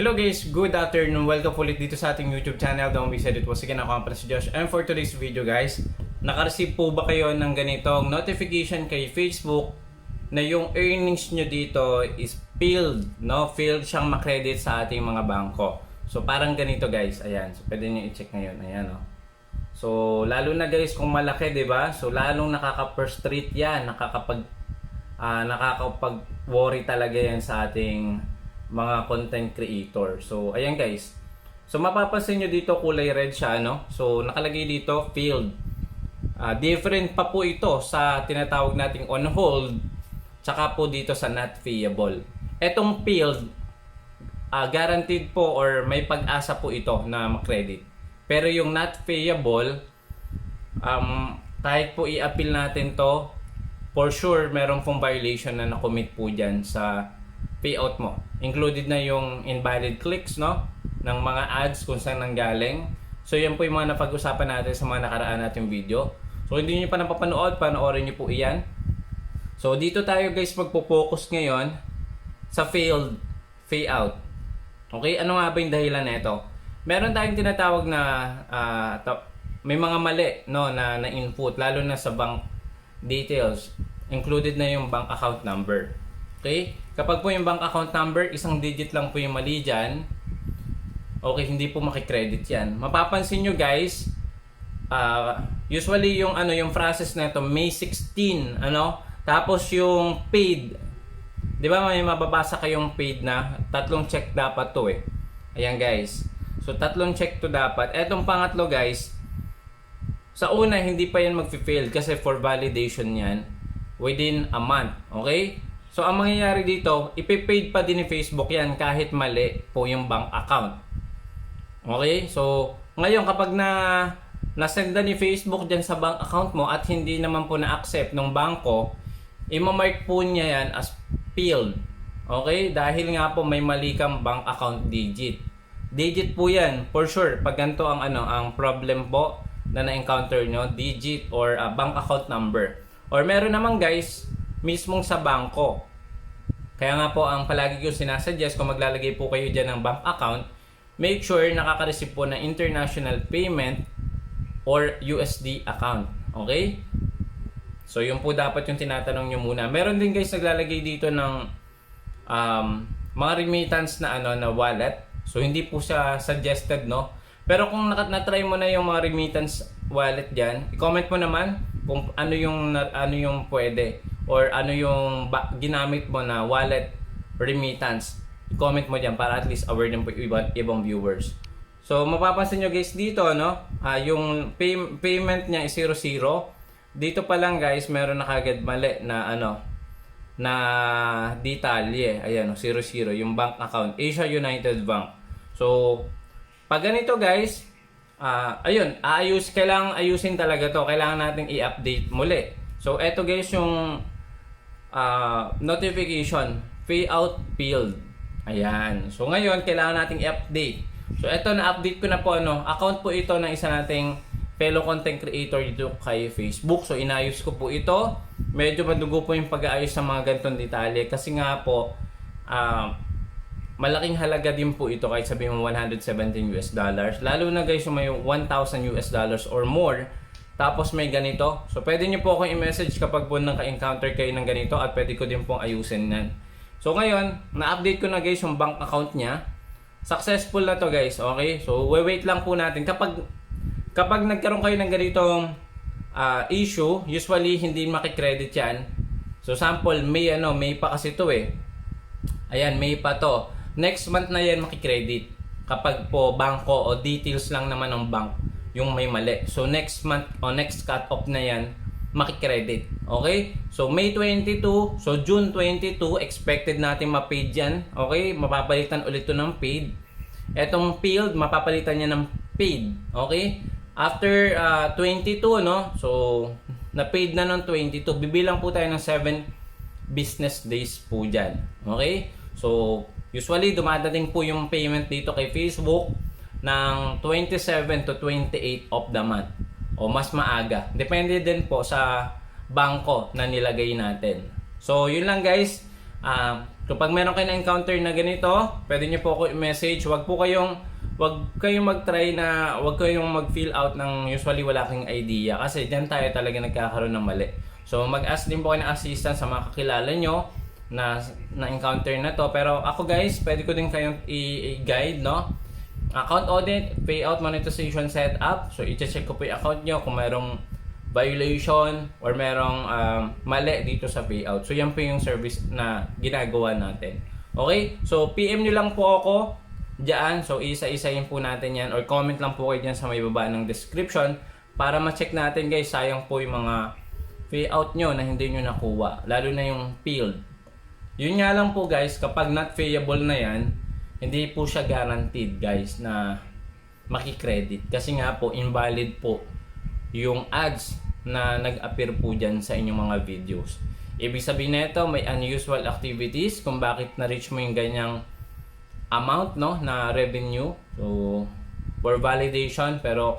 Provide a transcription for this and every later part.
Hello guys, good afternoon. Welcome ulit dito sa ating YouTube channel. Don't be said it was again ako ang pala si Josh. And for today's video guys, naka-receive po ba kayo ng ganitong notification kay Facebook na yung earnings nyo dito is filled, no? Filled siyang makredit sa ating mga bangko. So parang ganito guys, ayan. So pwede nyo i-check ngayon, ayan o. So lalo na guys kung malaki, 'di ba? So lalong nakaka-frustrate 'yan, nakakapag-worry talaga 'yan sa ating mga content creator. So ayan guys. So mapapansin nyo dito kulay red siya, no? So nakalagay dito filled. Different pa po ito sa tinatawag nating on hold, tsaka po dito sa not payable. Etong filled, guaranteed po or may pag-asa po ito na makredit. Pero yung not payable, kahit po i-appeal natin to, for sure meron pong violation na na-commit po dyan sa payout mo. Included na yung invalid clicks, no? Ng mga ads kung saan nanggaling. So yan po yung mga napag-usapan natin sa mga nakaraan nating video. So hindi nyo pa napapanood, panoorin nyo po iyan. So dito tayo guys magpo-focus ngayon sa failed payout. Okay, ano nga ba yung dahilan nito? Meron tayong tinatawag na may mga mali, no, na input, lalo na sa bank details. Included na yung bank account number. Okay? Kapag po yung bank account number, isang digit lang po yung mali dyan, okay, hindi po makikredit yan. Mapapansin nyo guys, usually yung yung process na ito, May 16, tapos yung paid, di ba may mababasa kayong paid na, 3 check dapat to eh. Ayan guys. So 3 check to dapat. Etong pangatlo guys, sa una hindi pa yan mag-fail kasi for validation yan within a month. Okay? So ang mangyayari dito, ipipaid pa din ni Facebook yan kahit mali po yung bank account. Okay? So ngayon kapag nasenda ni Facebook dyan sa bank account mo at hindi naman po na-accept ng bangko, imamark po niya yan as failed. Okay? Dahil nga po may mali kang bank account digit. Digit po yan, for sure. Pag ganito ang problem po na na-encounter nyo, digit or bank account number. Or meron naman guys, mismong sa bangko. Kaya nga po ang palagi ko sinasuggest kung maglalagay po kayo dyan ng bank account, make sure nakaka-receive po ng international payment or USD account. Okay? So yun po dapat yung tinatanong nyo muna. Meron din guys naglalagay dito ng mga remittance na na wallet. So hindi po siya suggested, no? Pero kung na-try mo na yung mga remittance wallet diyan, i-comment mo naman kung ano yung pwede or ano yung ginamit mo na wallet remittance. I-comment mo diyan para at least aware din po ibang viewers. So mapapansin nyo guys dito, no? Yung payment niya is 00. Dito pa lang guys, meron na kagad mali na na detalye. Ayan, 00 yung bank account, Asia United Bank. So pag ganito guys, ayun, kailangan ayusin talaga to. Kailangan nating i-update muli. So eto guys yung notification, payout failed. Ayan. So ngayon kailangan nating i-update. So eto na-update ko na po account po ito ng isa nating fellow content creator dito kay Facebook. So inayos ko po ito. Medyo madugo po yung pag-aayos ng mga ganitong detalye kasi nga po malaking halaga din po ito kahit sabihin mo $117. Lalo na guys yung may $1,000 or more. Tapos may ganito. So pwede nyo po akong i-message kapag po naka-encounter kayo ng ganito at pwede ko din pong ayusin yan. So ngayon, na-update ko na guys yung bank account niya. Successful na to guys. Okay? So wait lang po natin. Kapag nagkaroon kayo ng ganitong issue, usually hindi makikredit yan. So sample, May pa kasi to eh. Ayan, May pa to. Next month na yan makikredit. Kapag po bangko o details lang naman ng bank yung may mali. So next month o next cut-off na yan makikredit. Okay? So May 22, so June 22, expected natin ma-paid yan. Okay? Mapapalitan ulit to ng paid. Etong field, mapapalitan niya ng paid. Okay? After 22, no? So na-paid na ng 22. Bibilang po tayo ng 7 business days po dyan. Okay? So usually dumadating po yung payment dito kay Facebook ng 27 to 28 of the month o mas maaga. Depende din po sa bangko na nilagay natin. So yun lang guys. So pag meron kayo na-encounter na ganito, pwede nyo po ako i-message. Wag kayong mag-try na, wag kayong mag-fill out ng usually wala kang idea. Kasi dyan tayo talaga nagkakaroon ng mali. So mag-ask din po kayo ng assistance sa mga kakilala nyo na-encounter na to. Pero ako guys, pwede ko din kayong i-guide, no? Account audit, payout monetization setup. So i-check ko po yung account nyo kung merong violation or merong mali dito sa payout. So yan po yung service na ginagawa natin. Okay? So PM nyo lang po ako diyan. So isa-isayin po natin yan or comment lang po kayo dyan sa may baba ng description para ma-check natin guys. Sayang po yung mga payout nyo na hindi nyo nakuha. Lalo na yung field. Yun nga lang po guys, kapag not payable na yan, hindi po siya guaranteed guys na makikredit. Kasi nga po invalid po yung ads na nag-appear po dyan sa inyong mga videos. Ibig sabihin nito, may unusual activities kung bakit na-reach mo yung ganyang amount, no, na revenue. So, for validation, pero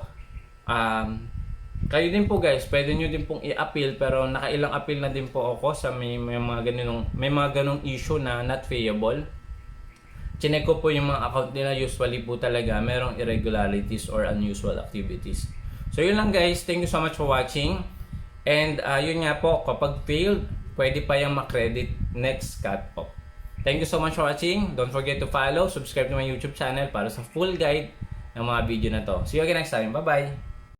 kayo din po guys, pwede nyo din pong i-appeal, pero nakailang appeal na din po ako sa may mga ganung issue na not payable. Chinek ko po yung mga account nila, usually po talaga merong irregularities or unusual activities. So yun lang guys, thank you so much for watching. And yun nga po, kapag failed, pwede pa yung makredit next cut po. Thank you so much for watching. Don't forget to follow, subscribe to my YouTube channel para sa full guide ng mga video na to. See you again next time. Bye bye!